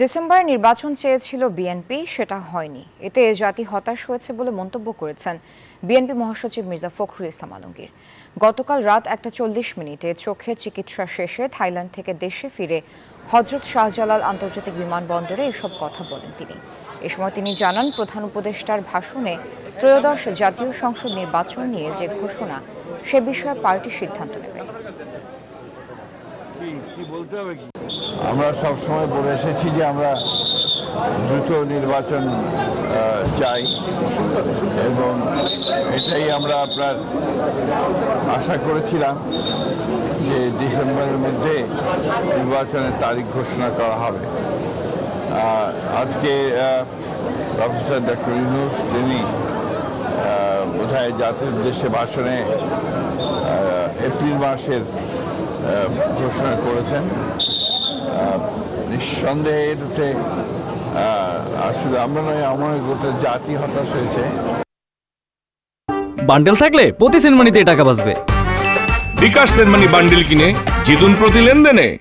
ডিসেম্বরে নির্বাচন চেয়েছিল বিএনপি, সেটা হয়নি। এতে জাতি হতাশ হয়েছে বলে মন্তব্য করেছেন বিএনপি মহাসচিব মির্জা ফখরুল ইসলাম আলমগীর। গতকাল রাত 1:40 চোখের চিকিৎসা শেষে থাইল্যান্ড থেকে দেশে ফিরে হযরত শাহজালাল আন্তর্জাতিক বিমানবন্দরে এসব কথা বলেন তিনি। এ সময় তিনি জানান, প্রধান উপদেষ্টার ভাষণে ত্রয়োদশ জাতীয় সংসদ নির্বাচন নিয়ে যে ঘোষণা, সে বিষয়ে পার্টি সিদ্ধান্ত নেবে। আমরা সবসময় বলে এসেছি যে আমরা দ্রুত নির্বাচন চাই এবং এটাই আমরা আপনার আশা করেছিলাম যে ডিসেম্বরের মধ্যে নির্বাচনের তারিখ ঘোষণা করা হবে। আজকে প্রফেসর ডক্টর ইউনূস তিনি বোধহয় জাতির উদ্দেশ্যে ভাষণে এপ্রিল মাসের ঘোষণা করেছেন। নিঃসন্দেহে এটাতে আসলে আমরা নয়, আমার গোটা জাতি হতাশ হয়েছে। বান্ডেল থাকলে প্রতি সেনমানিতে টাকা বাঁচবে। বিকাশ সেনমানি বান্ডেল কিনে জিতুন প্রতি লেনদেনে।